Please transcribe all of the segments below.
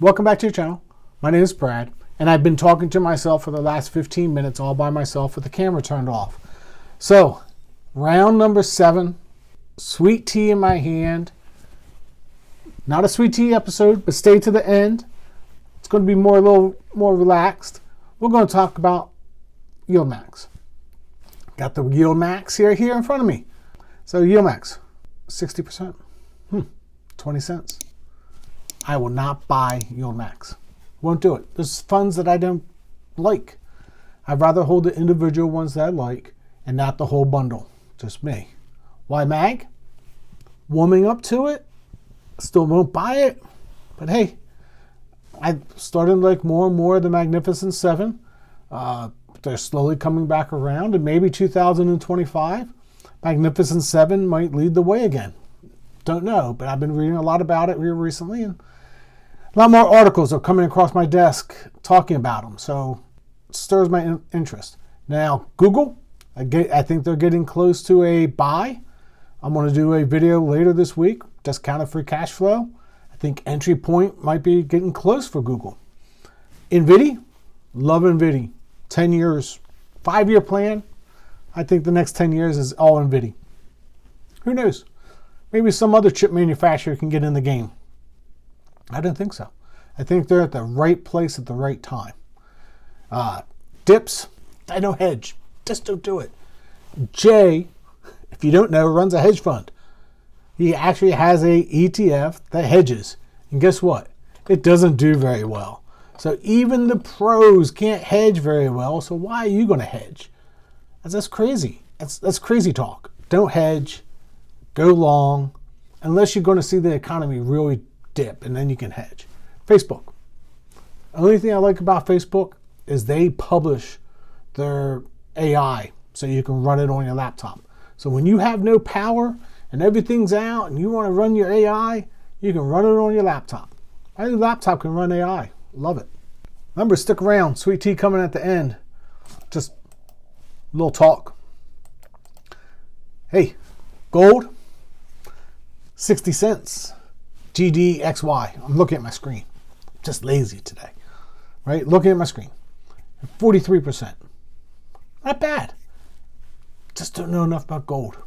Welcome back to your channel. My name is Brad, and I've been talking to myself for the last 15 minutes all by myself with the camera turned off. So, round number 7, sweet tea in my hand. Not a sweet tea episode, but stay to the end. It's going to be a little more relaxed. We're going to talk about Yieldmax. Got the Yieldmax here in front of me. So Yieldmax, 60%, 20 cents. I will not buy Yieldmax. Won't do it. There's funds that I don't like. I'd rather hold the individual ones that I like and not the whole bundle. Just me. Why MAG? Warming up to it. Still won't buy it. But hey, I'm starting to like more and more of the Magnificent 7. They're slowly coming back around, and maybe 2025, Magnificent 7 might lead the way again. Don't know, but I've been reading a lot about it here recently, and a lot more articles are coming across my desk talking about them, so it stirs my interest. Now, Google, I think they're getting close to a buy. I'm going to do a video later this week, discounted free cash flow. I think entry point might be getting close for Google. NVDY, love NVDY. 10 years, 5-year plan. I think the next 10 years is all NVDY. Who knows? Maybe some other chip manufacturer can get in the game. I don't think so. I think they're at the right place at the right time. Dips, I don't hedge. Just don't do it. Jay, if you don't know, runs a hedge fund. He actually has a ETF that hedges. And guess what? It doesn't do very well. So even the pros can't hedge very well. So why are you going to hedge? That's crazy. That's crazy talk. Don't hedge. Go long. Unless you're going to see the economy really dip, and then you can hedge. Facebook. The only thing I like about Facebook is they publish their AI so you can run it on your laptop. So when you have no power and everything's out and you want to run your AI, you can run it on your laptop. My new laptop can run AI. Love it. Remember, stick around. Sweet tea coming at the end. Just a little talk. Hey, gold, 60 cents. GDXY. I'm looking at my screen. Just lazy today. Right? Looking at my screen. 43%. Not bad. Just don't know enough about gold.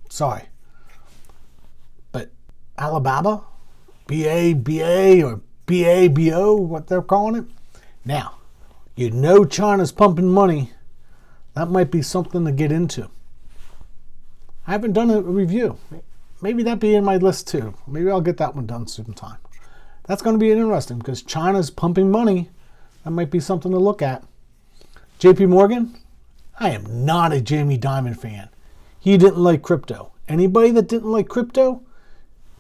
Sorry. But Alibaba, BABA or BABO, what they're calling it. Now, you know China's pumping money. That might be something to get into. I haven't done a review. Maybe that'd be in my list too. Maybe I'll get that one done sometime. That's going to be interesting because China's pumping money. That might be something to look at. JP Morgan, I am not a Jamie Dimon fan. He didn't like crypto. Anybody that didn't like crypto,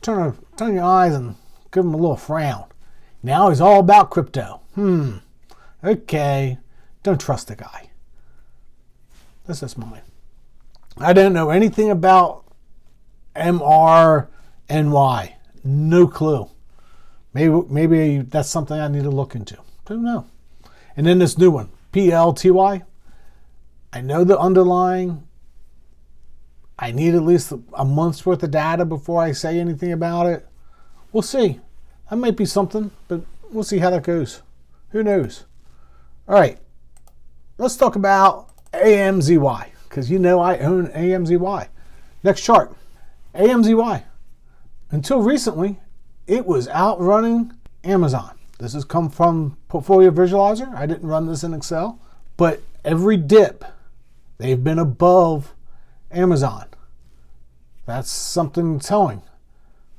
turn your eyes and give him a little frown. Now he's all about crypto. Okay. Don't trust the guy. That's just mine. I don't know anything about MRNY. No clue. Maybe that's something I need to look into. Don't know. And then this new one, PLTY. I know the underlying. I need at least a month's worth of data before I say anything about it. We'll see. That might be something, but we'll see how that goes. Who knows? All right. Let's talk about AMZY, because you know I own AMZY. Next chart. AMZY. Until recently, it was outrunning Amazon. This has come from Portfolio Visualizer. I didn't run this in Excel. But every dip, they've been above Amazon. That's something telling.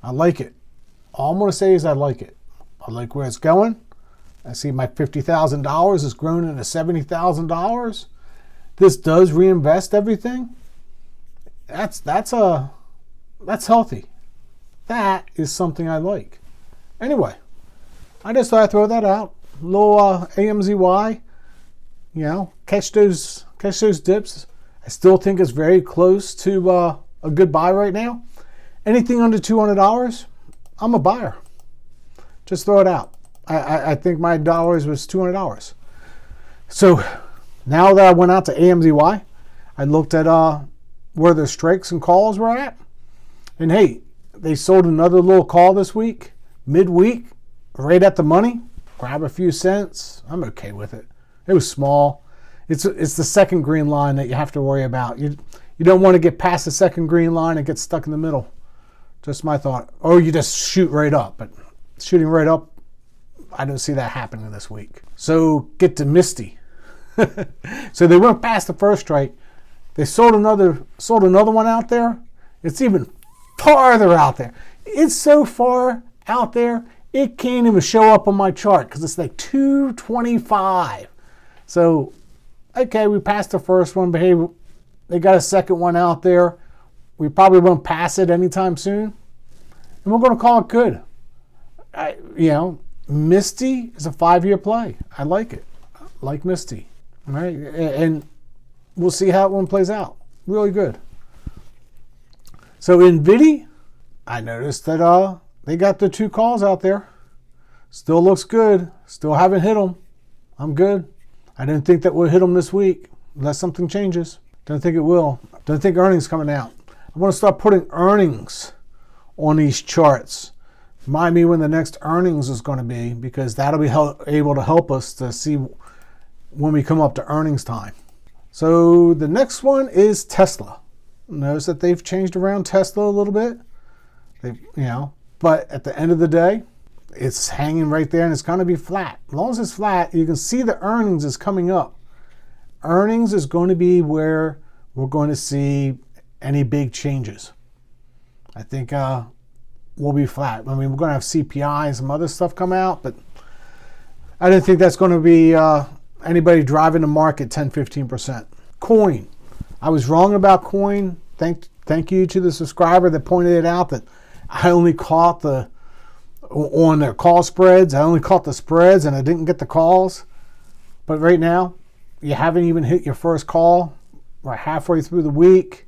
I like it. All I'm going to say is I like it. I like where it's going. I see my $50,000 has grown into $70,000. This does reinvest everything. That's healthy. That is something I like. Anyway, I just thought I'd throw that out. Little AMZY. You know, catch those dips. I still think it's very close to a good buy right now. Anything under $200, I'm a buyer. Just throw it out. I think my dollars was $200. So now that I went out to AMZY, I looked at where their strikes and calls were at. And hey, they sold another little call this week, midweek, right at the money. grab a few cents. I'm okay with it. It was small. It's the second green line that you have to worry about. You don't want to get past the second green line and get stuck in the middle. Just my thought. Or you just shoot right up. But shooting right up, I don't see that happening this week. So get to MSTY. So they went past the first strike. They sold another one out there. It's even farther out there. It's so far out there, it can't even show up on my chart because it's like 225. So, okay, we passed the first one, but hey, they got a second one out there. We probably won't pass it anytime soon. And we're going to call it good. MSTY is a 5-year play. I like it. I like MSTY. All right, and we'll see how one plays out. Really good. So NVDY, I noticed that they got the 2 calls out there. Still looks good. Still haven't hit them. I'm good. I didn't think that would hit them this week unless something changes. Don't think it will. Don't think earnings coming out. I want to start putting earnings on these charts. Remind me when the next earnings is going to be, because that'll be able to help us to see when we come up to earnings time. So the next one is TSLY. Notice that they've changed around TSLY a little bit. But at the end of the day, it's hanging right there and it's going to be flat. As long as it's flat, you can see the earnings is coming up. Earnings is going to be where we're going to see any big changes. I think we'll be flat. I mean, we're going to have CPI and some other stuff come out, but I didn't think that's going to be anybody driving the market 10-15%. Coin. I was wrong about coin. Thank you to the subscriber that pointed it out that I only caught on their call spreads. I only caught the spreads and I didn't get the calls. But right now, you haven't even hit your first call. We're halfway through the week.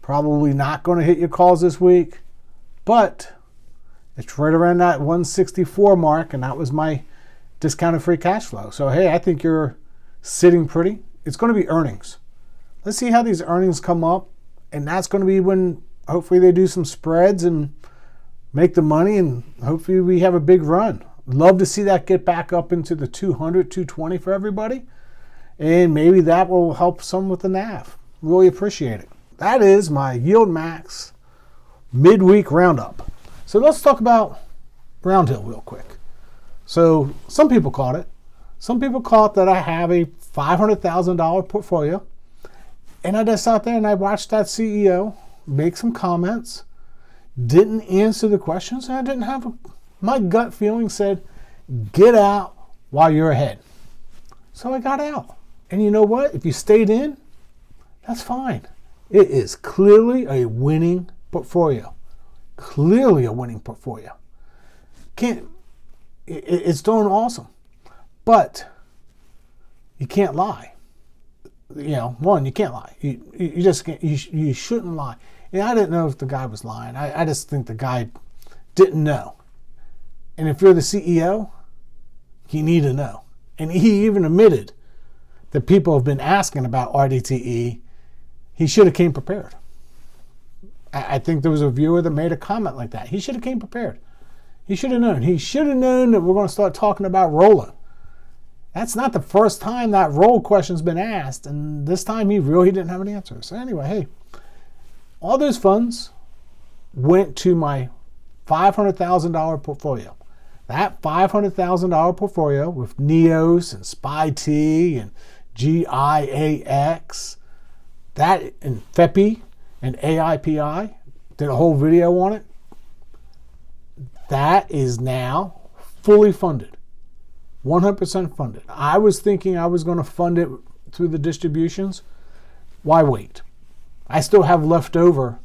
Probably not going to hit your calls this week. But it's right around that 164 mark, and that was my discounted free cash flow. So, hey, I think you're sitting pretty. It's going to be earnings. Let's see how these earnings come up, and that's going to be when hopefully they do some spreads and make the money, and hopefully we have a big run. Love to see that get back up into the 200, 220 for everybody, and maybe that will help some with the NAV. Really appreciate it. That is my Yieldmax midweek roundup. So let's talk about Roundhill real quick. So some people caught it. Some people caught that I have a $500,000 portfolio. And I just sat there and I watched that CEO make some comments, didn't answer the questions, and I didn't have my gut feeling said, get out while you're ahead. So I got out. And you know what? If you stayed in, that's fine. It is clearly a winning portfolio. Clearly a winning portfolio. It's doing awesome. But you can't lie. You can't lie. You just can't. You shouldn't lie. And I didn't know if the guy was lying. I just think the guy didn't know. And if you're the CEO, you need to know. And he even admitted that people have been asking about RDTE. He should have came prepared. I think there was a viewer that made a comment like that. He should have came prepared. He should have known. He should have known that we're going to start talking about rolling. That's not the first time that roll question's been asked, and this time he really didn't have an answer. So anyway, hey, all those funds went to my $500,000 portfolio. That $500,000 portfolio with NEOS and SPY-T and GIAX, that and FEPI and AIPI, did a whole video on it. That is now fully funded, 100% funded. I was thinking I was going to fund it through the distributions. Why wait? I still have left over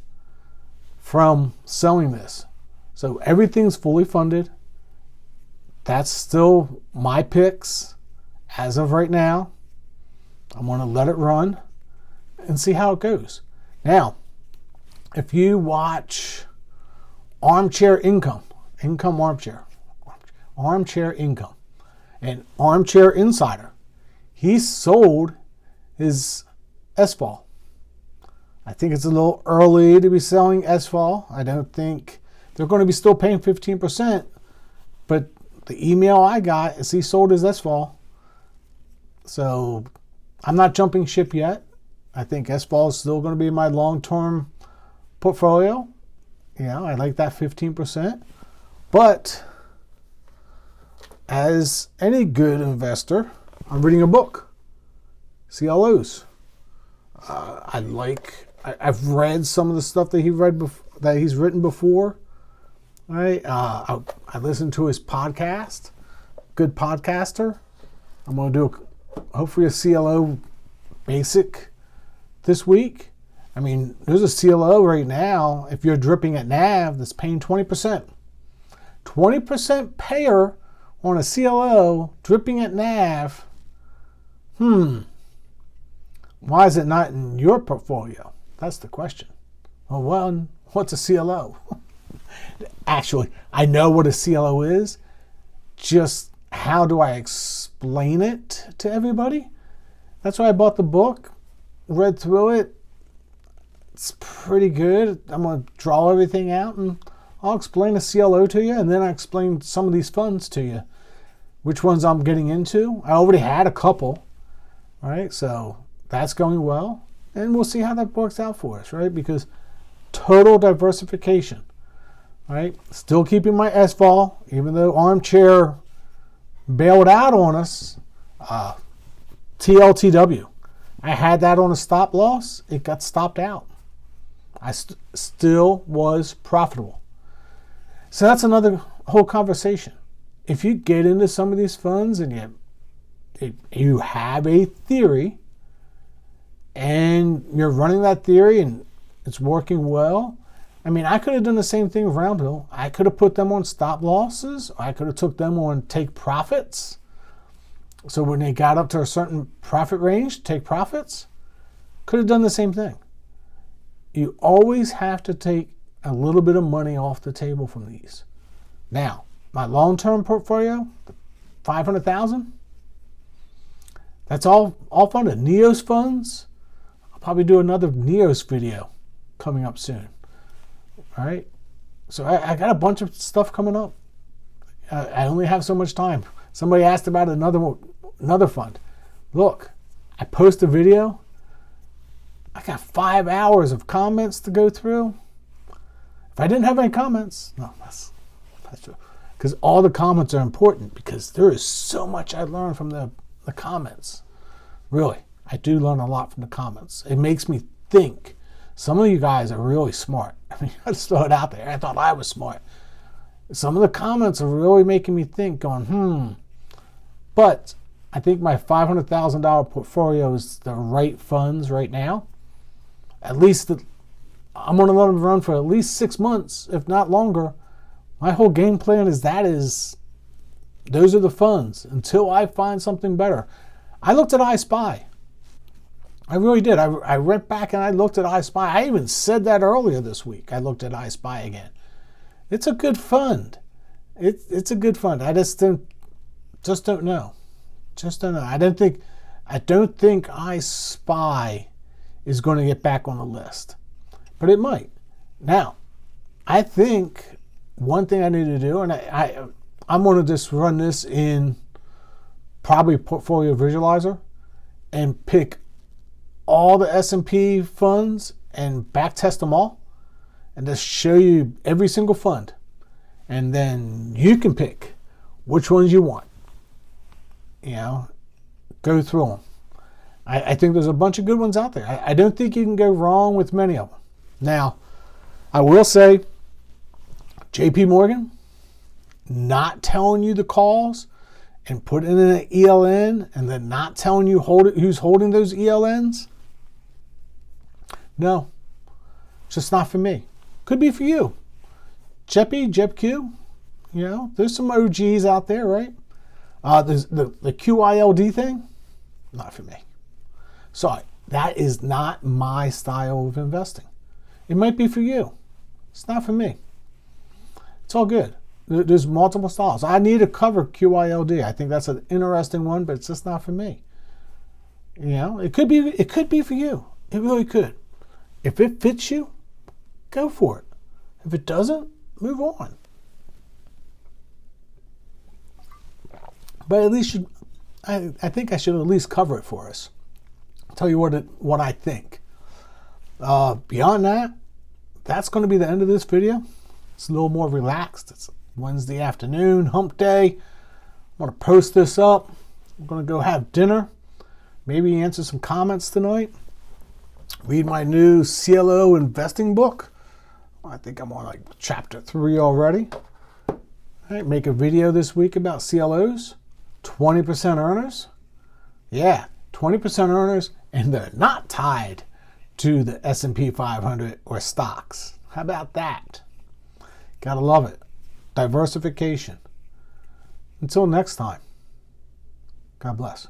from selling this. So everything's fully funded. That's still my picks as of right now. I'm going to let it run and see how it goes. Now, if you watch Armchair Income, Armchair Income, and Armchair Insider, he sold his SFAL. I think it's a little early to be selling SFAL. I don't think they're going to be still paying 15%, but the email I got is he sold his SVOL. So I'm not jumping ship yet. I think SVOL is still going to be my long-term portfolio. I like that 15%. But as any good investor, I'm reading a book, CLOs. I've read some of the stuff that he's written before. Right? I listened to his podcast. Good podcaster. I'm going to do hopefully a CLO basic this week. I mean, there's a CLO right now, if you're dripping at NAV, that's paying 20%. 20% payer on a CLO dripping at NAV. Why is it not in your portfolio? That's the question. Well, what's a CLO? Actually, I know what a CLO is. Just how do I explain it to everybody? That's why I bought the book, read through it. It's pretty good. I'm going to draw everything out and I'll explain a CLO to you, and then I explain some of these funds to you, which ones I'm getting into. I already had a couple, right? So that's going well, and we'll see how that works out for us, right? Because total diversification, right? Still keeping my SVOL, even though Armchair bailed out on us. TLTW. I had that on a stop loss. It got stopped out. I still was profitable. So that's another whole conversation. If you get into some of these funds and you have a theory and you're running that theory and it's working well, I mean, I could have done the same thing with Roundhill. I could have put them on stop losses. I could have took them on take profits. So when they got up to a certain profit range, take profits. Could have done the same thing. You always have to take a little bit of money off the table from these. Now, my long-term portfolio, $500,000, that's all funded. NEOS funds, I'll probably do another NEOS video coming up soon. All right? So I got a bunch of stuff coming up. I only have so much time. Somebody asked about another fund. Look, I post a video. I got 5 hours of comments to go through. If I didn't have any comments, no, that's true. Because all the comments are important, because there is so much I learn from the comments. Really, I do learn a lot from the comments. It makes me think. Some of you guys are really smart. I mean, I just throw it out there. I thought I was smart. Some of the comments are really making me think, going, But I think my $500,000 portfolio is the right funds right now. At least I'm going to let them run for at least 6 months, if not longer. My whole game plan is those are the funds until I find something better. I looked at iSpy. I really did. I went back and I looked at iSpy. I even said that earlier this week. I looked at iSpy again. It's a good fund. It's a good fund. I just don't know. Just don't know. I don't think iSpy is going to get back on the list, but it might. Now, I think one thing I need to do, and I'm going to just run this in probably Portfolio Visualizer and pick all the S&P funds and backtest them all and just show you every single fund. And then you can pick which ones you want. Go through them. I think there's a bunch of good ones out there. I don't think you can go wrong with many of them. Now, I will say, JP Morgan, not telling you the calls and putting in an ELN and then not telling you who's holding those ELNs, no, just not for me. Could be for you. JEPQ, there's some OGs out there, right? There's the QILD thing, not for me. Sorry, that is not my style of investing. It might be for you. It's not for me. It's all good. There's multiple styles. I need to cover QILD. I think that's an interesting one, but it's just not for me. It could be for you. It really could. If it fits you, go for it. If it doesn't, move on. but at least I think I should at least cover it for us. I'll tell you what I think. Beyond that, that's going to be the end of this video. It's a little more relaxed. It's Wednesday afternoon, hump day. I'm going to post this up. I'm going to go have dinner. Maybe answer some comments tonight. Read my new CLO investing book. I think I'm on like chapter 3 already. All right, make a video this week about CLOs. 20% earners. Yeah, 20% earners, and they're not tied to the S&P 500 or stocks. How about that? Gotta love it. Diversification. Until next time, God bless.